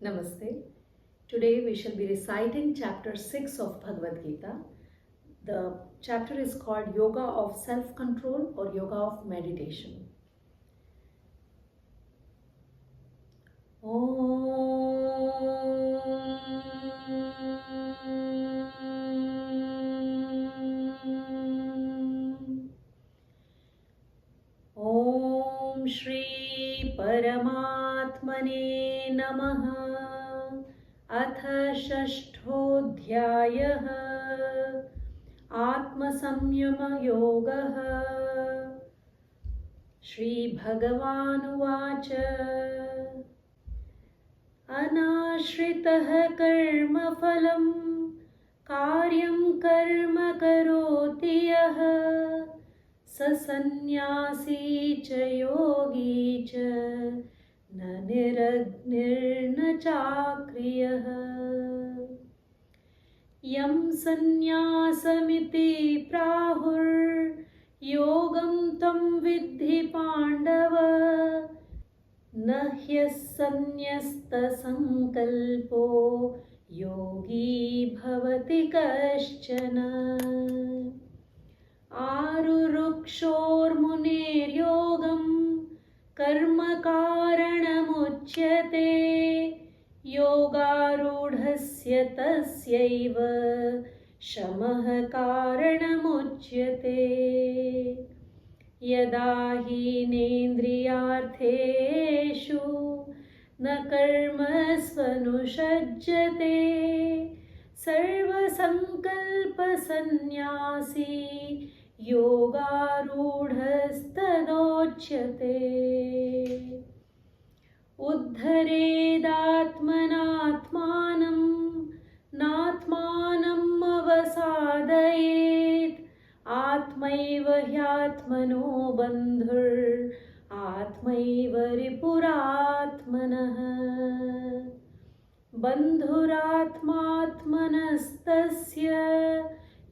Namaste. Today we shall be reciting chapter 6 of Bhagavad Gita. The chapter is called Yoga of Self-Control or Yoga of Meditation. Om Shri Paramatmane Namaha. अथ षष्ठोऽध्यायः आत्मसंयमयोगः। श्रीभगवानुवाच अनाश्रितः कर्मफलं कार्यं कर्म करोति यः स सन्न्यासी च योगी च न निरग्निर्न चाक्रियः। यं सन्न्यासमिति प्राहुर्योगं तं विद्धि पाण्डव न ह्यसन्न्यस्तसङ्कल्पो योगी भवति कश्चन। आरुरुक्षोर्मुनेर्योगं कर्म कारणमुच्यते योगारूढस्य तस्यैव शमः कारणमुच्यते। यदा हीनेन्द्रियार्थेषु न कर्मस्वनुषज्यते सर्वसङ्कल्पसन्न्यासी योगारूढस्तदोच्यते। उद्धरेदात्मनात्मानं नात्मानम् अवसादयेत् आत्मैव ह्यात्मनो बन्धुरात्मैव रिपुरात्मनः। बन्धुरात्मात्मनस्तस्य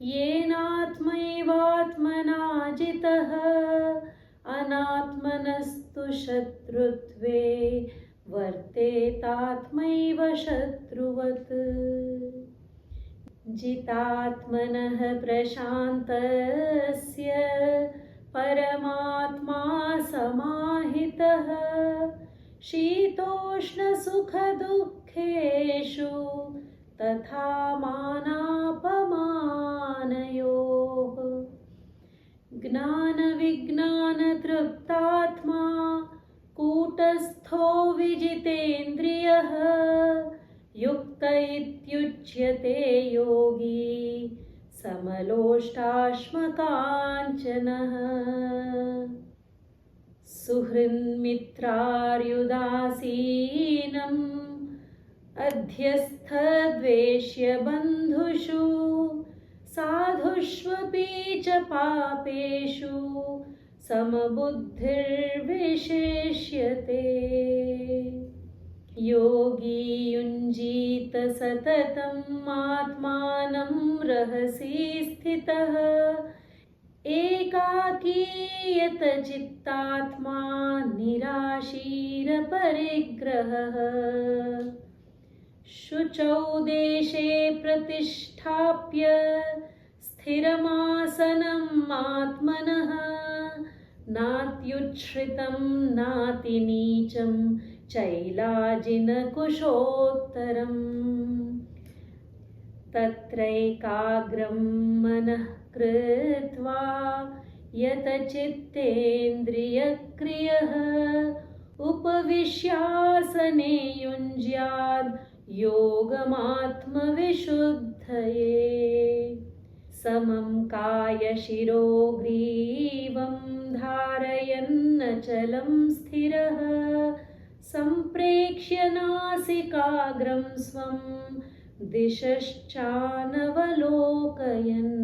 येनात्मैवात्मना जितः अनात्मनस्तु शत्रुत्वे वर्तेतात्मैव शत्रुवत्। जितात्मनः प्रशान्तस्य परमात्मा समाहितः शीतोष्णसुखदुःखेषु तथा मानापमानयोः। ज्ञानविज्ञानतृप्तात्मा कूटस्थो विजितेन्द्रियः युक्त इत्युच्यते योगी समलोष्टाश्मकाञ्चनः। सुहृन्मित्रार्युदासीनम् अध्यस्थद्वेष्य बन्धुषु साधुष्वपि च पापेषु समबुद्धिर्विशेष्यते। योगी युञ्जीत सततम् आत्मानं रहसि स्थितः एकाकीयत चित्तात्मा निराशीरपरिग्रहः। शुचौ देशे प्रतिष्ठाप्य स्थिरमासनम् आत्मनः नात्युच्छ्रितं नातिनीचं चैलाजिनकुशोत्तरम्। तत्रैकाग्रं मनः कृत्वा यतचित्तेन्द्रियक्रियः उपविश्यासने युञ्ज्याद् योगमात्मविशुद्धये। समं कायशिरो ग्रीवं धारयन्नचलं स्थिरः सम्प्रेक्ष्य नासिकाग्रं स्वं दिशश्चानवलोकयन्।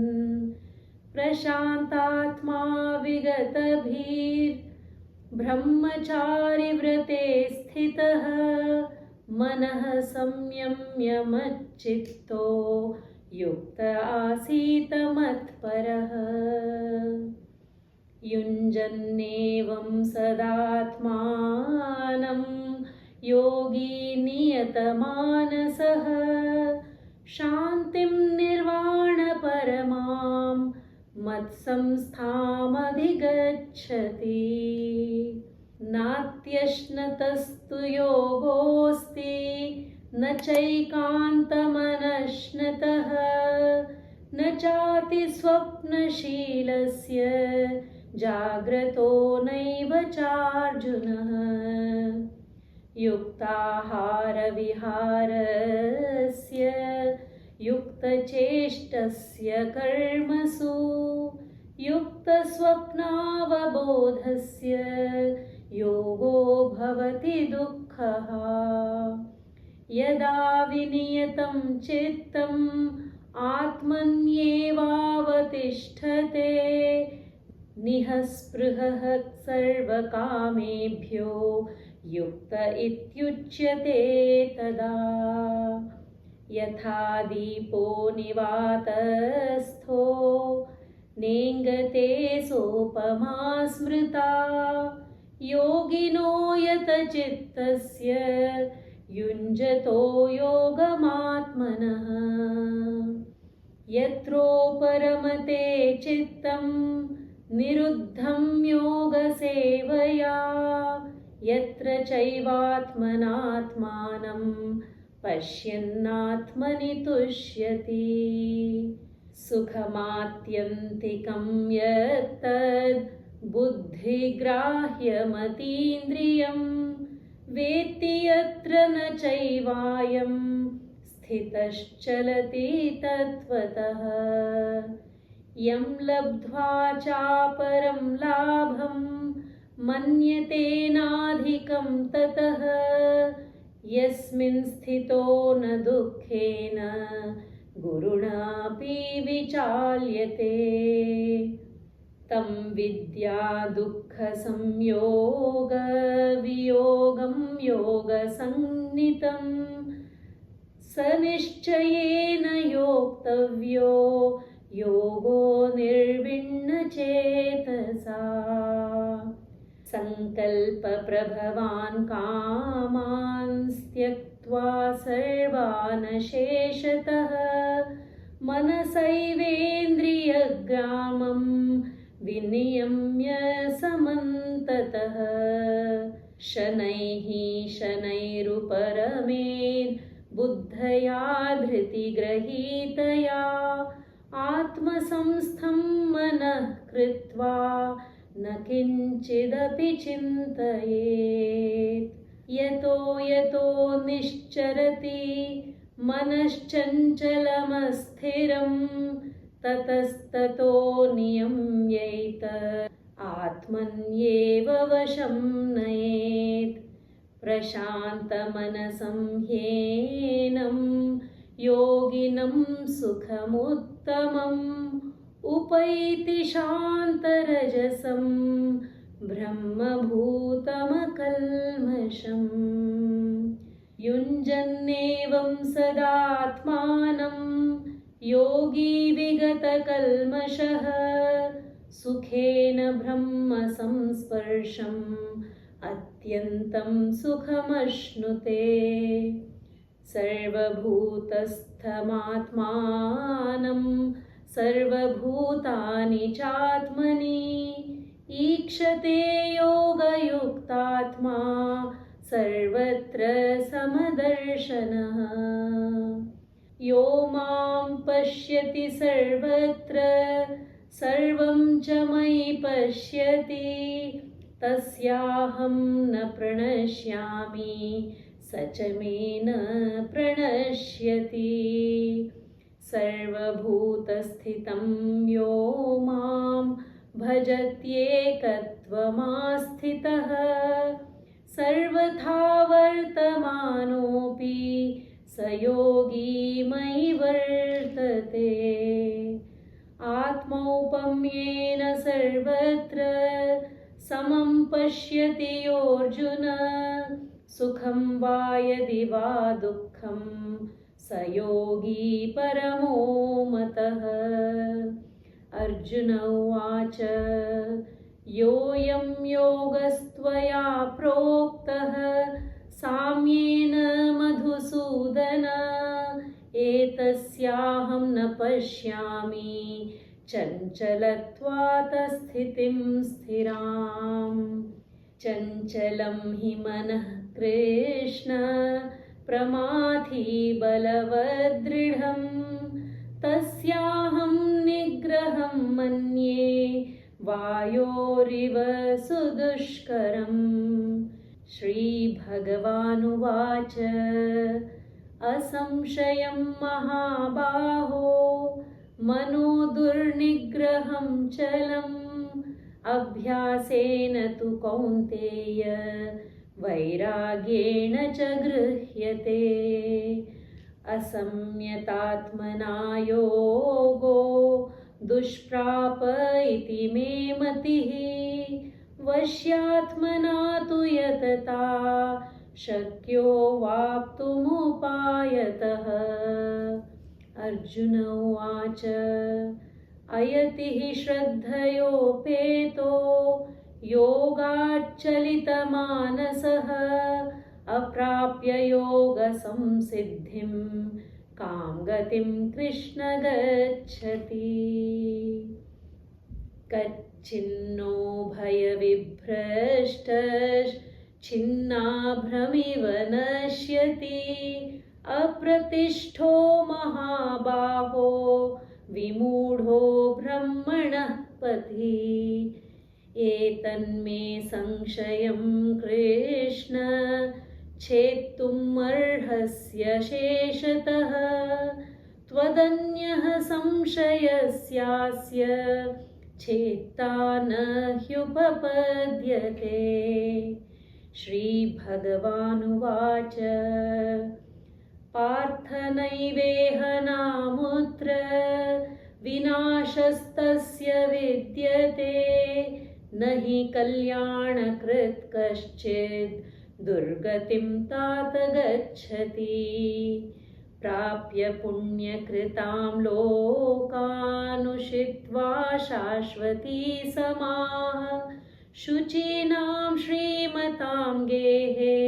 प्रशान्तात्मा विगतभीर्ब्रह्मचारिव्रते स्थितः मनः संयम्य मच्चित्तो युक्त आसीत मत्परः। युञ्जन्नेवं सदात्मानं योगी नियतमानसः शान्तिं निर्वाणपरमां मत्संस्थामधिगच्छति। नात्यश्नतस्तु योगोऽस्ति न चैकान्तमनश्नतः न चाति स्वप्नशीलस्य जाग्रतो नैव चार्जुनः। युक्ताहारविहारस्य युक्तचेष्टस्य कर्मसु युक्तस्वप्नावबोधस्य योगो भवति दुःखः। यदा विनियतं चित्तम् आत्मन्येवावतिष्ठते निःस्पृहः सर्वकामेभ्यो युक्त इत्युच्यते तदा। यथा दीपो निवातस्थो नेङ्गते सोपमा स्मृता योगिनो यतचित्तस्य युञ्जतो योगमात्मनः। यत्रोपरमते चित्तं निरुद्धं योगसेवया यत्र चैवात्मनात्मानं पश्यन्नात्मनि तुष्यति। सुखमात्यन्तिकं यत्तद् बुद्धिग्राह्यमतीन्द्रियं वेत्ति यत्र न चैवायं स्थितश्चलति तत्त्वतः। यं लब्ध्वा चापरं लाभं मन्यते नाधिकं ततः यस्मिन् स्थितो न दुःखेन गुरुणापि विचाल्यते। तं विद्या दुःखसंयोगवियोगं योगसंज्ञितं स निश्चयेन योक्तव्यो योगो निर्विण्णचेतसा। संकल्पप्रभवान् कामान् त्यक्त्वा सर्वान् शेषतः मनसैवेन्द्रियग्रामं विनियम्य समन्ततः। शनैः शनैरुपरमेद् बुद्धया धृतिगृहीतया आत्मसंस्थं मनः कृत्वा न किञ्चिदपि चिन्तयेत्। यतो यतो निश्चरति मनश्चञ्चलमस्थिरं ततस्ततो नियम्यैत आत्मन्येव वशं नयेत्। प्रशान्तमनसं ह्येनं योगिनं सुखमुत्तमम् उपैति शान्तरजसं ब्रह्मभूतमकल्मषम्। युञ्जन्नेवं सदात्मानं योगी विगतकल्मषः सुखेन ब्रह्मसंस्पर्शम् अत्यन्तं सुखमश्नुते। सर्वभूतस्थमात्मानं सर्वभूतानि चात्मनि ईक्षते योगयुक्तात्मा सर्वत्र समदर्शनः। यो मां पश्यति सर्वत्र सर्वं च मयि पश्यति तस्याहं न प्रणश्यामि स च मे न प्रणश्यति। सर्वभूतस्थितं यो मां भजत्येकत्वमास्थितः सर्वथा वर्तमानोऽपि स योगी मयि वर्तते। आत्मौपम्येन सर्वत्र समं पश्यति योऽर्जुन सुखं वा यदि वा दुःखं स योगी परमो मतः। अर्जुन उवाच योऽयं योगस्त्वया प्रोक्तः साम्येन पश्यामि चञ्चलत्वात् स्थितिं स्थिराम्। चञ्चलं हि मनः कृष्ण प्रमाथि बलवदृढं, तस्याहं निग्रहं मन्ये वायोरिव सुदुष्करम्। श्रीभगवानुवाच असंशयं महाबाहो मनो दुर्निग्रहं चलम्, अभ्यासेन तु कौन्तेय वैराग्येण च गृह्यते। असंयतात्मना योगो दुष्प्राप इति मे मतिः, वश्यात्मना तु यतता शक्यो वाप्तुमुपायतः। अर्जुन उवाच अयति हि श्रद्धयोपेतो योगाच्चलितमानसः, अप्राप्य योगसंसिद्धिं कां गतिं कृष्ण गच्छति। कच्चिन्नो भयविभ्रष्टश्चिन्नाभ्रमिव नश्यति, अप्रतिष्ठो महाबाहो विमूढो ब्रह्मणः पथि। एतन्मे संशयं कृष्ण छेत्तुमर्हस्य शेषतः, त्वदन्यः संशयस्यास्य छेत्ता न ह्युपपद्यते। श्रीभगवानुवाच पार्थ नैवेह नामुत्र विनाशस्तस्य विद्यते, न हि कल्याणकृत् कश्चित् दुर्गतिं तात गच्छति। प्राप्य पुण्यकृतां लोकानुषित्वा शाश्वती समाः, शुचीनां श्रीमतां गेहे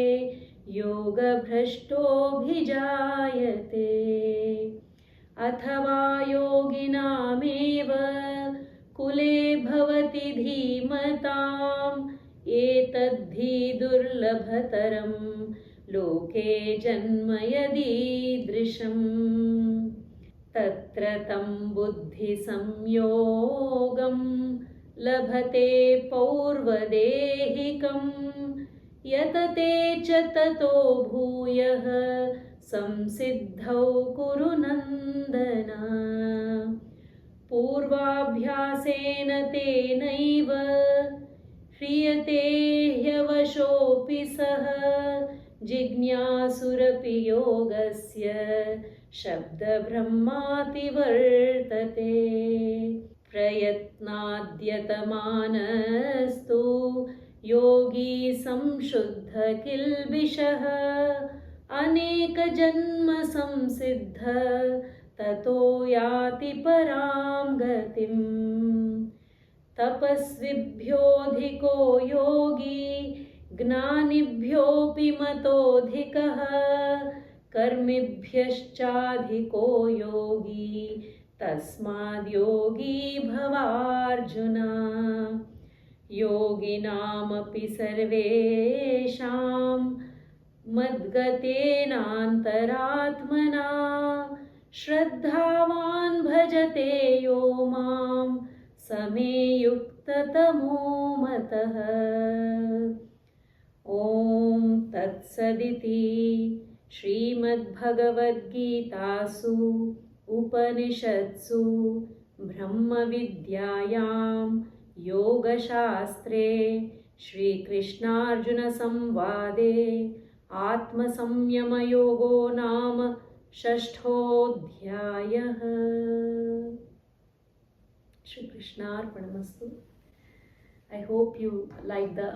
योगभ्रष्टोऽभिजायते। अथवा योगिनामेव कुले भवति धीमताम्, एतद्धि दुर्लभतरं लोके जन्म यदीदृशम्। तत्र तं बुद्धिसंयोगं लभते पौर्वदेहिकं, यतते च ततो भूयः संसिद्धौ कुरु नन्दन। पूर्वाभ्यासेन तेनैव ह्रियते ह्यवशोऽपि सः, जिज्ञासुरपि योगस्य शब्दब्रह्मातिवर्तते। प्रयत्नाद्यतमानस्तु योगी संशुद्ध किल्बिषः, अनेकजन्म संसिद्ध ततो याति परां गतिम्। तपस्विभ्योऽधिको योगी ज्ञानिभ्योऽपि मतोऽधिकः, कर्मिभ्यश्चाधिको योगी तस्माद्योगी भवार्जुन। योगिनामपि सर्वेषां मद्गतेनान्तरात्मना, श्रद्धावान् भजते यो मां समे युक्ततमो मतः। ॐ तत्सदिति श्रीमद्भगवद्गीतासु उपनिषत्सु ब्रह्मविद्यायां योगशास्त्रे श्रीकृष्णार्जुनसंवादे आत्मसंयमयोगो नाम षष्ठोऽध्यायः। Shri Krishna Arpanamastu. I hope you like the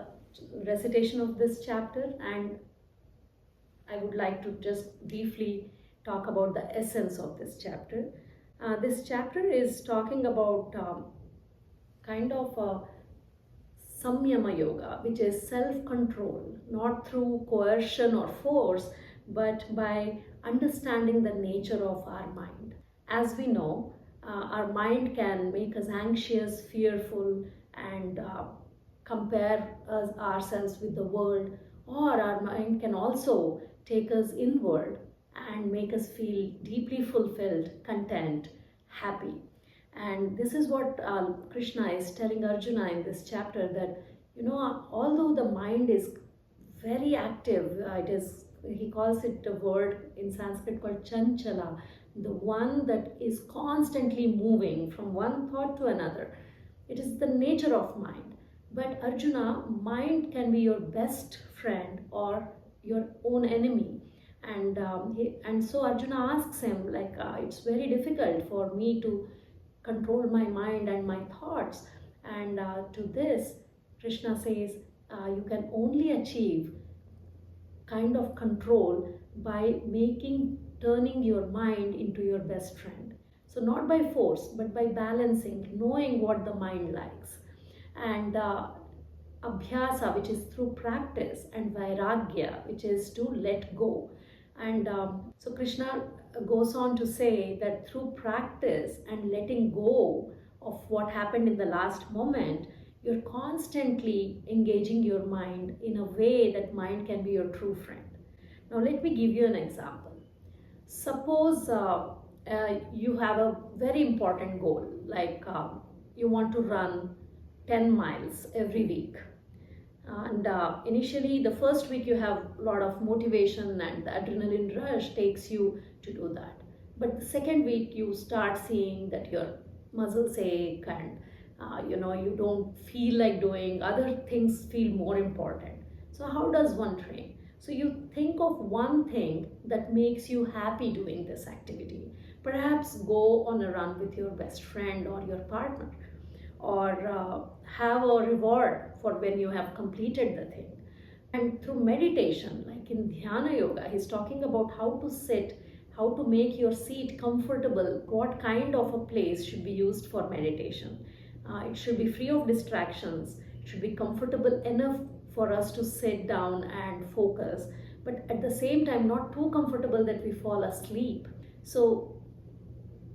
recitation of this chapter, and I would like to just briefly talk about the essence of this chapter. This chapter is talking about kind of Samyama Yoga, which is self-control, not through coercion or force, but by understanding the nature of our mind. As we know, Our mind can make us anxious, fearful, and compare ourselves with the world, or our mind can also take us inward and make us feel deeply fulfilled, content, happy. And this is what Krishna is telling Arjuna in this chapter, that although the mind is very active, it is, he calls it a word in Sanskrit called chanchala, the one that is constantly moving from one thought to another. It is the nature of mind. But Arjuna, mind can be your best friend or your own enemy. And so Arjuna asks him, like, it's very difficult for me to control my mind and my thoughts. And to this, Krishna says, you can only achieve kind of control by turning your mind into your best friend. So not by force, but by balancing, knowing what the mind likes. And abhyasa, which is through practice, and vairagya, which is to let go. And so Krishna goes on to say that through practice and letting go of what happened in the last moment, you're constantly engaging your mind in a way that mind can be your true friend. Now let me give you an example. Suppose you have a very important goal, like you want to run 10 miles every week. And initially, the first week you have a lot of motivation and the adrenaline rush takes you to do that. But the second week you start seeing that your muscles ache and you don't feel like doing, other things feel more important. So how does one train? So you think of one thing that makes you happy doing this activity. Perhaps go on a run with your best friend or your partner, or have a reward for when you have completed the thing. And through meditation, like in Dhyana Yoga, he's talking about how to sit, how to make your seat comfortable, what kind of a place should be used for meditation. It should be free of distractions, it should be comfortable enough for us to sit down and focus, but at the same time not too comfortable that we fall asleep. So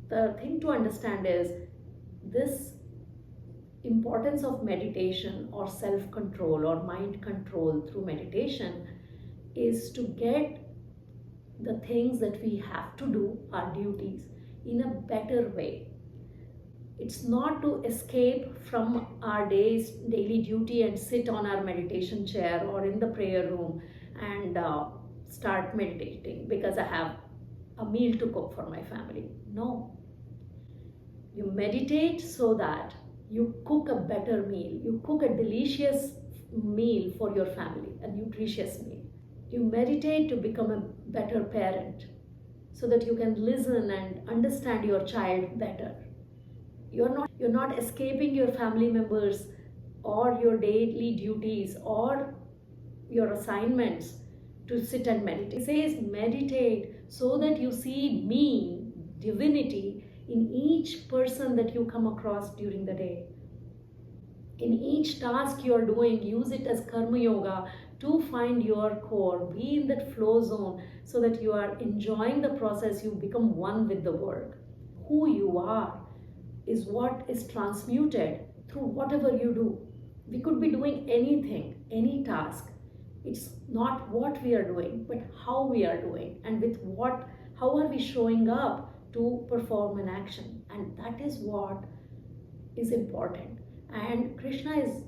the thing to understand is this importance of meditation or self-control or mind control through meditation is to get the things that we have to do, our duties, in a better way. It's not to escape from our daily duty and sit on our meditation chair or in the prayer room and start meditating because I have a meal to cook for my family. No. You meditate so that you cook a better meal. You cook a delicious meal for your family, a nutritious meal. You meditate to become a better parent so that you can listen and understand your child better. You're not escaping your family members or your daily duties or your assignments to sit and meditate. He says meditate so that you see me, divinity, in each person that you come across during the day. In each task you are doing, use it as karma yoga to find your core. Be in that flow zone so that you are enjoying the process, you become one with the work. Who you are is what is transmuted through whatever you do. We could be doing anything, any task. It's not what we are doing, but how we are doing, and with how are we showing up to perform an action. And that is what is important. And Krishna is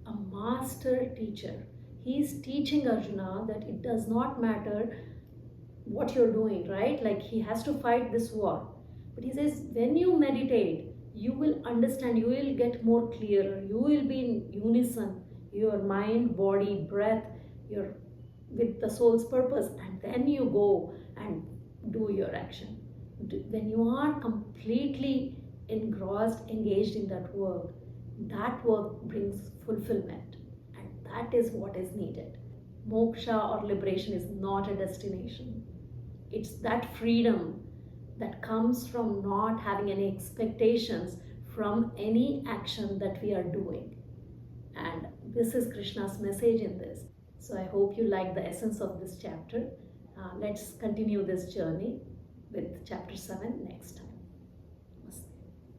a master teacher. He is teaching Arjuna that it does not matter what you're doing, right? Like he has to fight this war. But he says, when you meditate, you will understand, you will get more clearer, you will be in unison, your mind, body, breath, with the soul's purpose, and then you go and do your action. When you are completely engrossed, engaged in that work brings fulfillment, and that is what is needed. Moksha or liberation is not a destination. It's that freedom that comes from not having any expectations from any action that we are doing. And this is Krishna's message in this. So I hope you like the essence of this chapter. Let's continue this journey with chapter 7 next time.